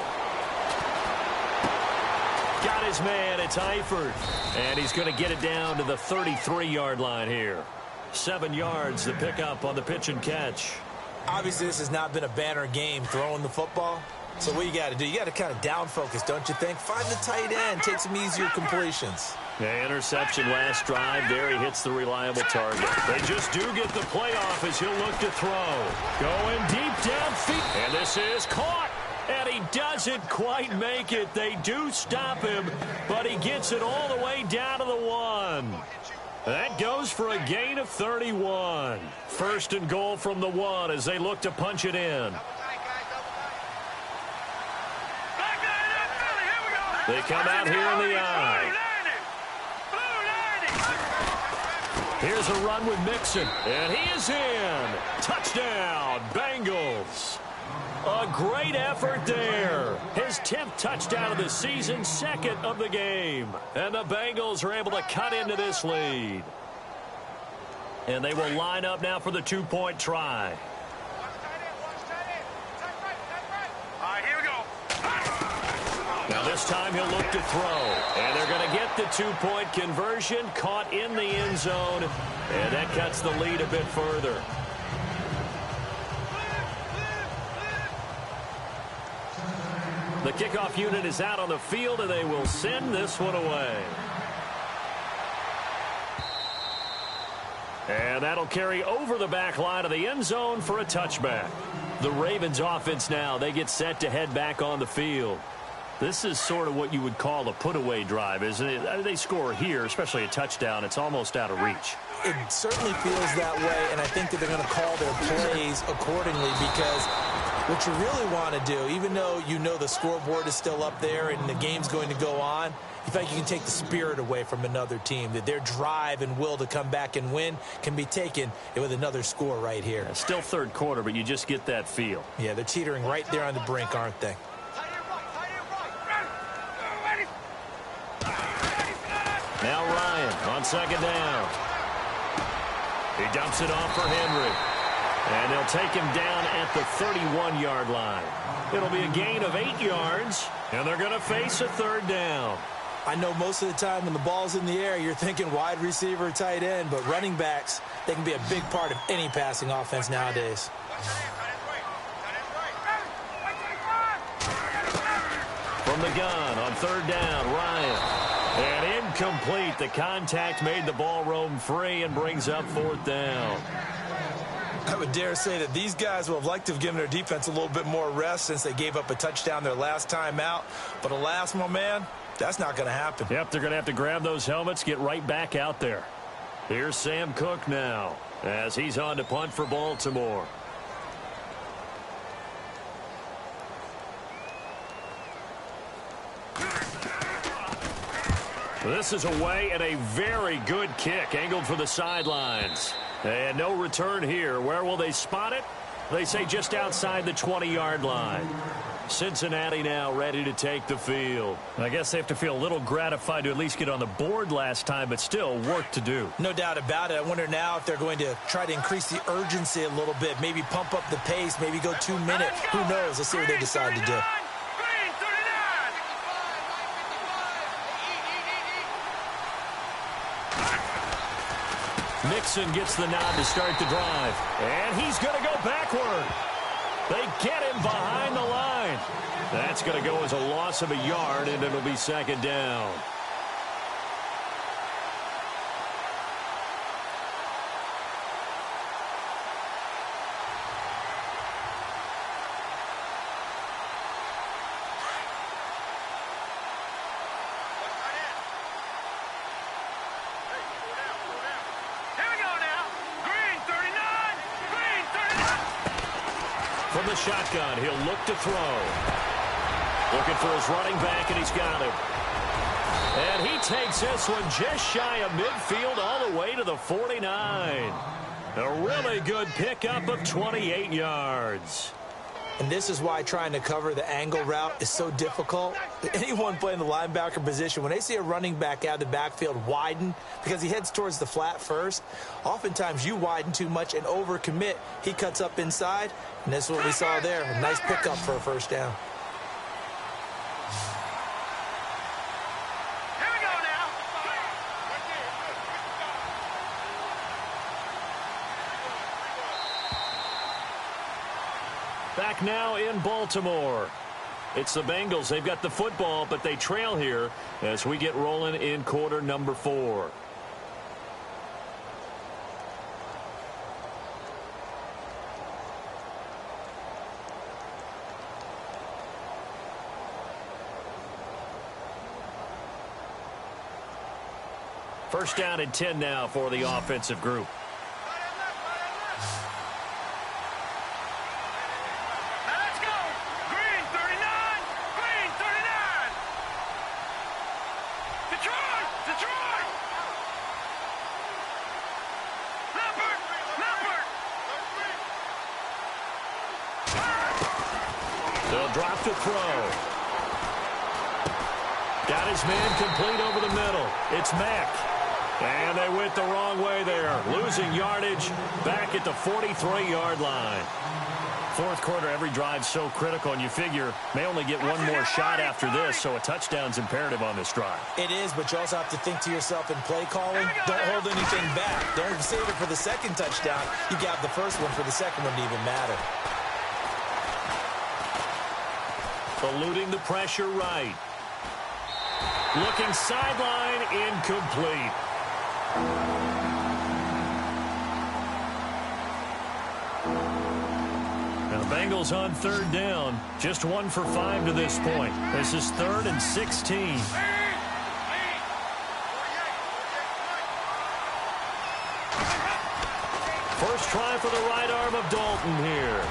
Speaker 2: Got his man. It's Eifert. And he's going to get it down to the 33-yard line here. 7 yards to pick up on the pitch and catch.
Speaker 3: Obviously, this has not been a banner game throwing the football. So what you got to do, you got to kind of down focus, don't you think? Find the tight end, take some easier completions.
Speaker 2: Yeah, interception last drive. There he hits the reliable target. They just do get the playoff as he'll look to throw. Going deep downfield. And this is caught. And he doesn't quite make it. They do stop him, but he gets it all the way down to the 1. That goes for a gain of 31. 1st and goal from the 1 as they look to punch it in. They come out here in the eye. Here's a run with Mixon. And he is in. Touchdown, Bengals. A great effort there. His 10th touchdown of the season, 2nd of the game. And the Bengals are able to cut into this lead. And they will line up now for the 2-point try. Now this This time he'll look to throw. And they're going to get the two-point conversion, caught in the end zone. And that cuts the lead a bit further. The kickoff unit is out on the field, and they will send this one away. And that'll carry over the back line of the end zone for a touchback. The Ravens offense now, they get set to head back on the field. This is sort of what you would call a put-away drive, isn't it? They score here, especially a touchdown. It's almost out of reach.
Speaker 3: It certainly feels that way, and I think that they're going to call their plays accordingly because what you really want to do, even though you know the scoreboard is still up there and the game's going to go on, you think you can take the spirit away from another team, that their drive and will to come back and win can be taken with another score right here.
Speaker 2: Yeah, still third quarter, but you just get that feel.
Speaker 3: Yeah, they're teetering right there on the brink, aren't they?
Speaker 2: Now Ryan on second down. He dumps it off for Henry. And they'll take him down at the 31-yard line. It'll be a gain of 8 yards, and they're going to face a third down.
Speaker 3: I know most of the time when the ball's in the air, you're thinking wide receiver, tight end, but running backs, they can be a big part of any passing offense nowadays.
Speaker 2: From the gun on third down, Ryan. And incomplete. The contact made the ball roam free and brings up fourth down.
Speaker 3: I would dare say that these guys will have liked to have given their defense a little bit more rest since they gave up a touchdown their last time out. But alas, my man, that's not going to happen.
Speaker 2: Yep, they're going to have to grab those helmets, get right back out there. Here's Sam Cook now as he's on to punt for Baltimore. This is away and a very good kick angled for the sidelines. And no return here. Where will they spot it? They say just outside the 20-yard line. Cincinnati now ready to take the field. I guess they have to feel a little gratified to at least get on the board last time, but still work to do.
Speaker 3: No doubt about it. I wonder now if they're going to try to increase the urgency a little bit, maybe pump up the pace, maybe go 2 minutes. Who knows? Let's see what they decide to do.
Speaker 2: Mixon gets the nod to start the drive. And he's going to go backward. They get him behind the line. That's going to go as a loss of a yard, and it'll be second down. From the shotgun, he'll look to throw. Looking for his running back, and he's got him. And he takes this one just shy of midfield all the way to the 49. A really good pickup of 28 yards.
Speaker 3: And this is why trying to cover the angle route is so difficult. Anyone playing the linebacker position, when they see a running back out of the backfield widen because he heads towards the flat first, oftentimes you widen too much and overcommit. He cuts up inside, and that's what we saw there. A nice pickup for a first down.
Speaker 2: Back now in Baltimore. It's the Bengals. They've got the football, but they trail here as we get rolling in quarter number 4. First down and 10 now for the offensive group. They'll drop to throw. Got his man complete over the middle. It's Mack. And they went the wrong way there. Losing yardage back at the 43-yard line. Fourth quarter, every drive so critical, and you figure may only get one more shot after this, so a touchdown's imperative on this drive.
Speaker 3: It is, but you also have to think to yourself in play calling, don't hold anything back. Don't save it for the second touchdown. You got the first one for the second one to even matter.
Speaker 2: Eluding the pressure right. Looking sideline, incomplete. Bengals on third down. Just 1 for 5 to this point. This is 3rd and 16. First try for the right arm of Dalton here.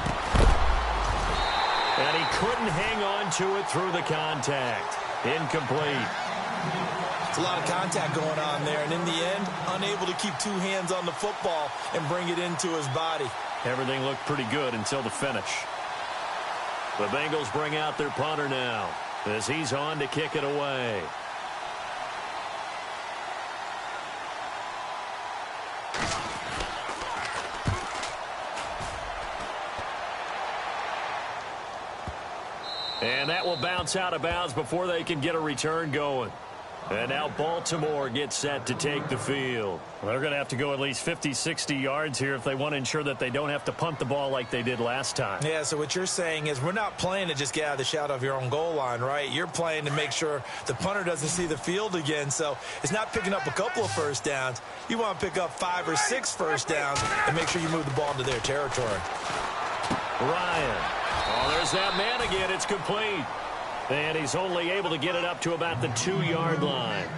Speaker 2: And he couldn't hang on to it through the contact. Incomplete.
Speaker 3: It's a lot of contact going on there, and in the end, unable to keep two hands on the football and bring it into his body.
Speaker 2: Everything looked pretty good until the finish. The Bengals bring out their punter now as he's on to kick it away. And that will bounce out of bounds before they can get a return going. And now Baltimore gets set to take the field. They're going to have to go at least 50, 60 yards here if they want to ensure that they don't have to punt the ball like they did last time.
Speaker 3: Yeah, so what you're saying is we're not playing to just get out of the shadow of your own goal line, right? You're playing to make sure the punter doesn't see the field again. So it's not picking up a couple of first downs. You want to pick up 5 or 6 first downs and make sure you move the ball into their territory.
Speaker 2: Ryan. Oh, there's that man again. It's complete. And he's only able to get it up to about the 2-yard line.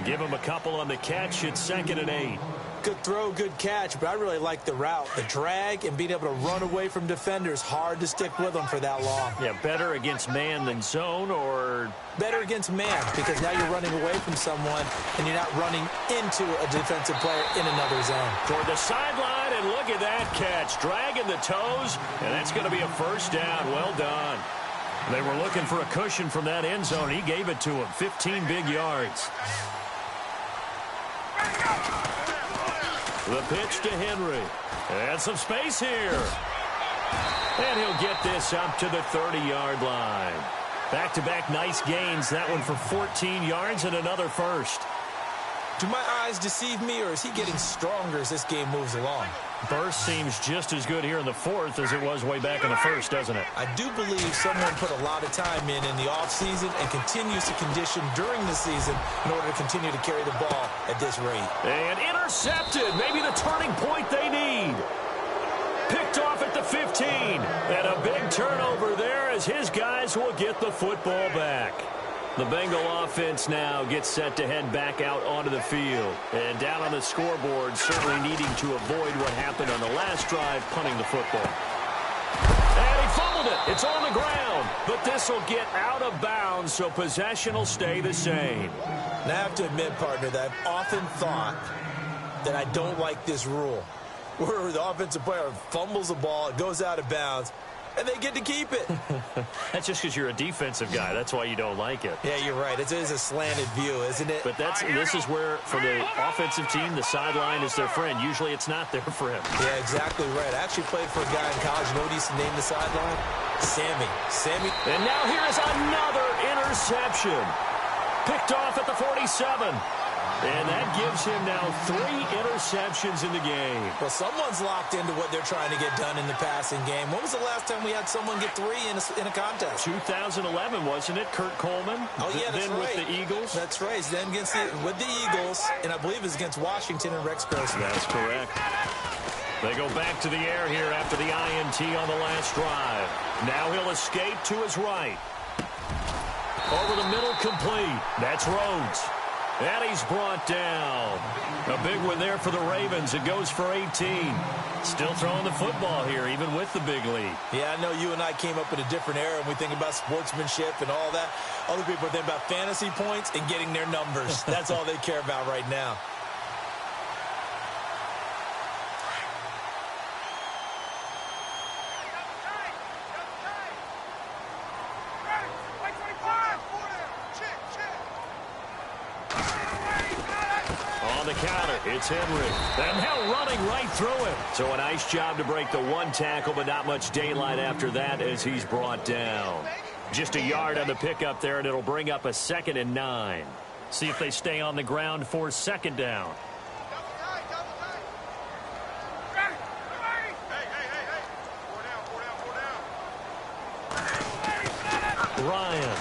Speaker 2: Give him a couple on the catch. It's 2nd and 8.
Speaker 3: Good throw, good catch, but I really like the route. The drag and being able to run away from defenders. Hard to stick with them for that long.
Speaker 2: Yeah, better against man than zone, or
Speaker 3: better against man, because now you're running away from someone and you're not running into a defensive player in another zone.
Speaker 2: Toward the sideline, and look at that catch. Dragging the toes, and that's going to be a first down. Well done. They were looking for a cushion from that end zone. He gave it to him. 15 big yards. The pitch to Henry. And some space here. And he'll get this up to the 30-yard line. Back-to-back nice gains. That one for 14 yards and another first.
Speaker 3: Do my eyes deceive me, or is he getting stronger as this game moves along?
Speaker 2: Burst seems just as good here in the fourth as it was way back in the first, doesn't it?
Speaker 3: I do believe someone put a lot of time in the offseason and continues to condition during the season in order to continue to carry the ball at this rate.
Speaker 2: And intercepted. Maybe the turning point they need. Picked off at the 15. And a big turnover there as his guys will get the football back. The Bengal offense now gets set to head back out onto the field. And down on the scoreboard, certainly needing to avoid what happened on the last drive, punting the football. And he fumbled it. It's on the ground. But this will get out of bounds, so possession will stay the same.
Speaker 3: And I have to admit, partner, that I've often thought that I don't like this rule, where the offensive player fumbles the ball, it goes out of bounds, and they get to keep it.
Speaker 2: That's just because you're a defensive guy. That's why you don't like it.
Speaker 3: Yeah, you're right. It is a slanted view, isn't it?
Speaker 2: But this is where, for the offensive team, the sideline is their friend. Usually it's not there for him.
Speaker 3: Yeah, exactly right. I actually played for a guy in college. You know what he used to name the sideline? Sammy.
Speaker 2: And now here's another interception. Picked off at the 47. And that gives him now 3 interceptions in the game.
Speaker 3: Well, someone's locked into what they're trying to get done in the passing game. When was the last time we had someone get 3 in a contest?
Speaker 2: 2011, wasn't it? Kurt Coleman.
Speaker 3: Oh, yeah, that's
Speaker 2: then
Speaker 3: right.
Speaker 2: With the Eagles.
Speaker 3: That's right. Then with the Eagles, and I believe it's against Washington and Rex Grossman.
Speaker 2: That's correct. They go back to the air here after the INT on the last drive. Now he'll escape to his right. Over the middle, complete. That's Rhodes. And he's brought down. A big one there for the Ravens. It goes for 18. Still throwing the football here, even with the big lead.
Speaker 3: Yeah, I know you and I came up in a different era, and we think about sportsmanship and all that. Other people think about fantasy points and getting their numbers. That's all they care about right now.
Speaker 2: on the counter. It's Henry. And now running right through him. So a nice job to break the one tackle, but not much daylight after that as he's brought down. Just a yard on the pickup there, and it'll bring up a 2nd and 9.
Speaker 5: See if they stay on the ground for 2nd down.
Speaker 2: Ryan.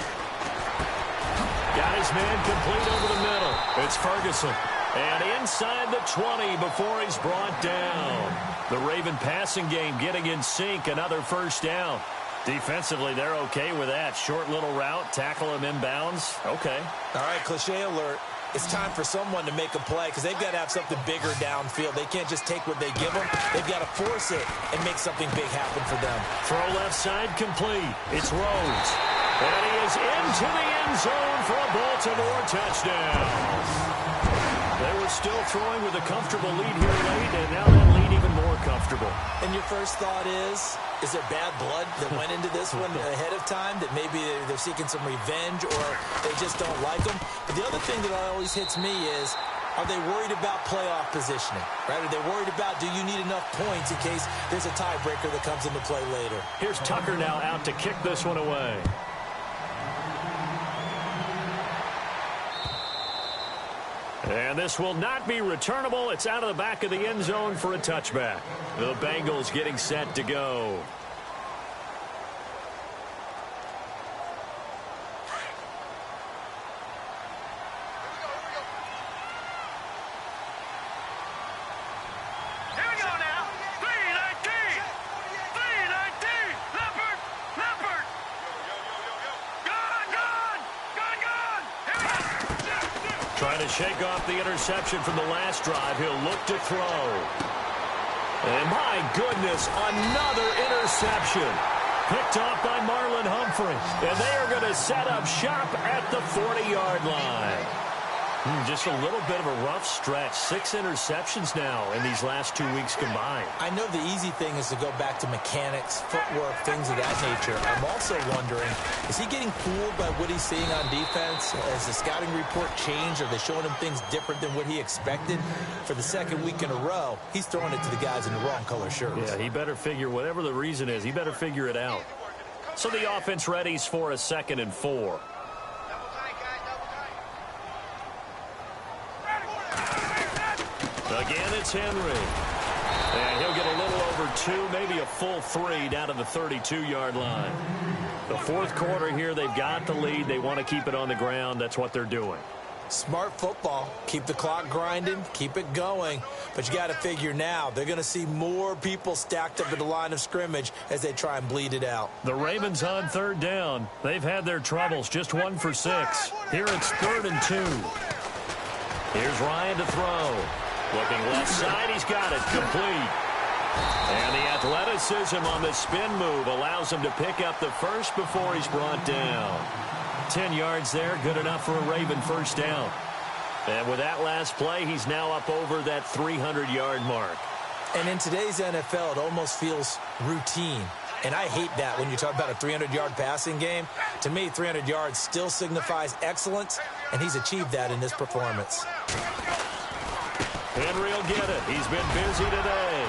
Speaker 2: Got his man complete over the middle. It's Ferguson. And inside the 20 before he's brought down. The Raven passing game getting in sync. Another 1st down. Defensively, they're okay with that. Short little route, tackle him inbounds. Okay.
Speaker 3: All right, cliche alert. It's time for someone to make a play because they've got to have something bigger downfield. They can't just take what they give them. They've got to force it and make something big happen for them.
Speaker 2: Throw left side complete. It's Rhodes. And he is into the end zone for a Baltimore touchdown. They were still throwing with a comfortable lead here late, and now that lead even more comfortable.
Speaker 3: And your first thought is there bad blood that went into this one ahead of time, that maybe they're seeking some revenge or they just don't like them? But the other thing that always hits me is, are they worried about playoff positioning? Right? Are they worried about, do you need enough points in case there's a tiebreaker that comes into play later?
Speaker 2: Here's Tucker now out to kick this one away. And this will not be returnable. It's out of the back of the end zone for a touchback. The Bengals getting set to go.
Speaker 4: Here we go now. 319. 319. Leopard. Leopard. Gone. Here we go.
Speaker 2: Trying to shake off the interception from the last drive. He'll look to throw. And my goodness, another interception. Picked off by Marlon Humphrey. And they are going to set up shop at the 40-yard line. Just a little bit of a rough stretch. 6 interceptions now in these last 2 weeks combined.
Speaker 3: I know the easy thing is to go back to mechanics, footwork, things of that nature. I'm also wondering, is he getting fooled by what he's seeing on defense? Has the scouting report changed? Are they showing him things different than what he expected? For the 2nd week in a row, he's throwing it to the guys in the wrong color shirts.
Speaker 2: Yeah, he better figure, whatever the reason is, he better figure it out. So the offense readies for a 2nd and 4. Again, it's Henry. And he'll get a little over 2, maybe a full 3 down to the 32-yard line. The 4th quarter here, they've got the lead. They want to keep it on the ground. That's what they're doing.
Speaker 3: Smart football. Keep the clock grinding. Keep it going. But you got to figure now, they're going to see more people stacked up at the line of scrimmage as they try and bleed it out.
Speaker 2: The Ravens on 3rd down. They've had their troubles. Just 1 for 6. Here it's 3rd and 2. Here's Ryan to throw. Looking left side, he's got it, complete. And the athleticism on the spin move allows him to pick up the first before he's brought down. 10 yards there, good enough for a Raven 1st down. And with that last play, he's now up over that 300-yard mark.
Speaker 3: And in today's NFL, it almost feels routine. And I hate that when you talk about a 300-yard passing game. To me, 300 yards still signifies excellence, and he's achieved that in this performance.
Speaker 2: Henry will get it. He's been busy today.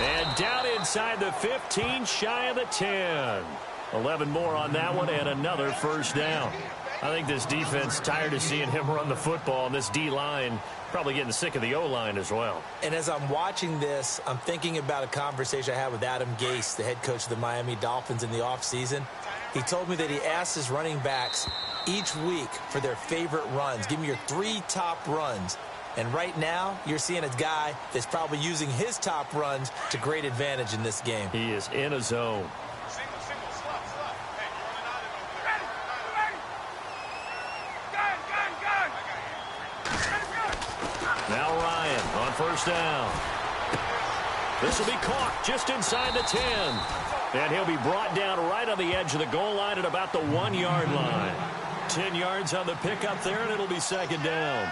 Speaker 2: And down inside the 15, shy of the 10. 11 more on that one, and another 1st down. I think this defense tired of seeing him run the football, and this D-line probably getting sick of the O-line as well.
Speaker 3: And as I'm watching this, I'm thinking about a conversation I had with Adam Gase, the head coach of the Miami Dolphins in the offseason. He told me that he asked his running backs each week for their favorite runs. Give me your 3 top runs. And right now, you're seeing a guy that's probably using his top runs to great advantage in this game.
Speaker 2: He is in a zone. Now Ryan on 1st down. This will be caught just inside the 10. And he'll be brought down right on the edge of the goal line at about the 1-yard line. 10 yards on the pickup there, and it'll be 2nd down.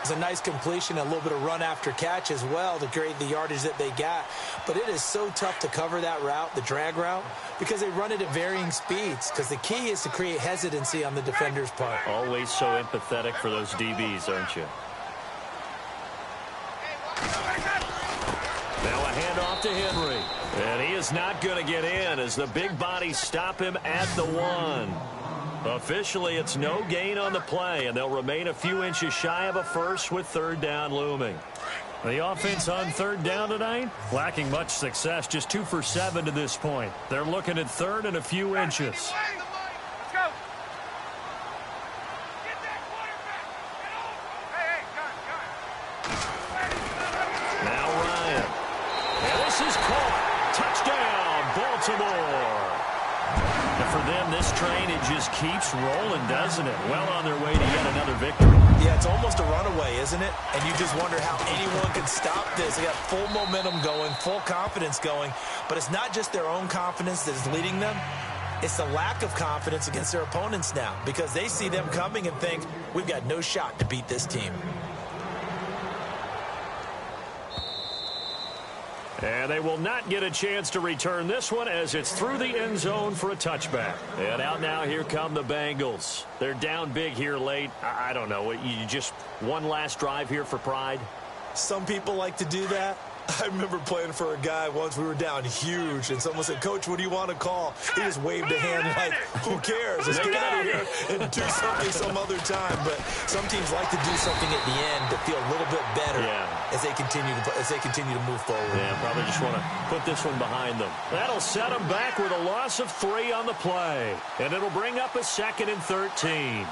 Speaker 3: It's a nice completion, a little bit of run after catch as well to create the yardage that they got. But it is so tough to cover that route, the drag route, because they run it at varying speeds. Because the key is to create hesitancy on the defender's part.
Speaker 2: Always so empathetic for those DBs, aren't you? to Henry. And he is not going to get in as the big bodies stop him at the 1. Officially, it's no gain on the play, and they'll remain a few inches shy of a first with third down looming.
Speaker 5: The offense on third down tonight, lacking much success, just 2 for 7 to this point. They're looking at third and a few inches.
Speaker 4: Let's go. Get that quarterback. Hey,
Speaker 2: Now Ryan. And this is caught. Touchdown, Baltimore. And for them, this train, it just keeps rolling, doesn't it? Well on their way to yet another victory.
Speaker 3: Yeah, it's almost a runaway, isn't it? And you just wonder how anyone can stop this. They got full momentum going, full confidence going. But it's not just their own confidence that is leading them. It's the lack of confidence against their opponents now because they see them coming and think, we've got no shot to beat this team.
Speaker 2: And they will not get a chance to return this one as it's through the end zone for a touchback. And out now, here come the Bengals. They're down big here late. I don't know. You just one last drive here for pride?
Speaker 3: Some people like to do that. I remember playing for a guy once. We were down huge, and someone said, Coach, what do you want to call? He just waved a hand like, who cares? Let's get out of here and do something some other time. But some teams like to do something at the end to feel a little bit better as they continue to move forward.
Speaker 2: Yeah, probably just want to put this one behind them. That'll set them back with a loss of 3 on the play. And it'll bring up a 2nd and 13.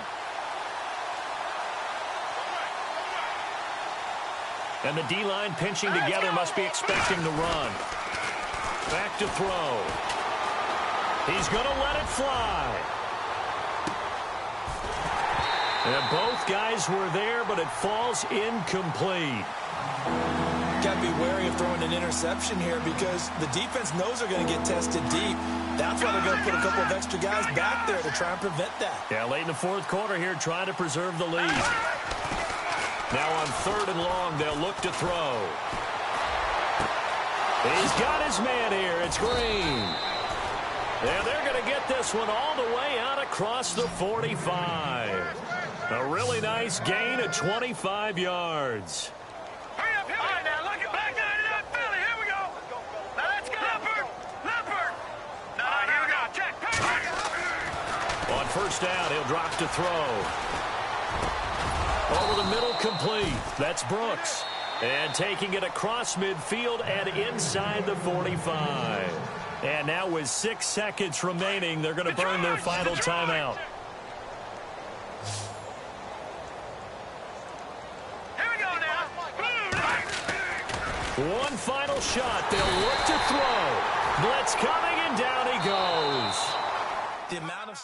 Speaker 2: And the D-line pinching together must be expecting the run. Back to throw. He's going to let it fly. And both guys were there, but it falls incomplete.
Speaker 3: Got to be wary of throwing an interception here because the defense knows they're going to get tested deep. That's why they're going to put a couple of extra guys back there to try and prevent that.
Speaker 2: Yeah, late in the fourth quarter here, trying to preserve the lead. Now on 3rd and long, they'll look to throw. He's got his man here. It's Green. And they're going to get this one all the way out across the 45. A really nice gain of 25 yards.
Speaker 4: hurry up, hurry up. Now, look at back out of that Philly. Here we go. Now, let's go. Leopard. No, here we go. Check.
Speaker 2: On 1st down, he'll drop to throw. Over the middle, complete. That's Brooks. And taking it across midfield and inside the 45. And now with 6 seconds remaining, they're going to burn their final timeout.
Speaker 4: Here we go now.
Speaker 2: One final shot. They'll look to throw. Blitz coming, and down he goes.
Speaker 3: The amount of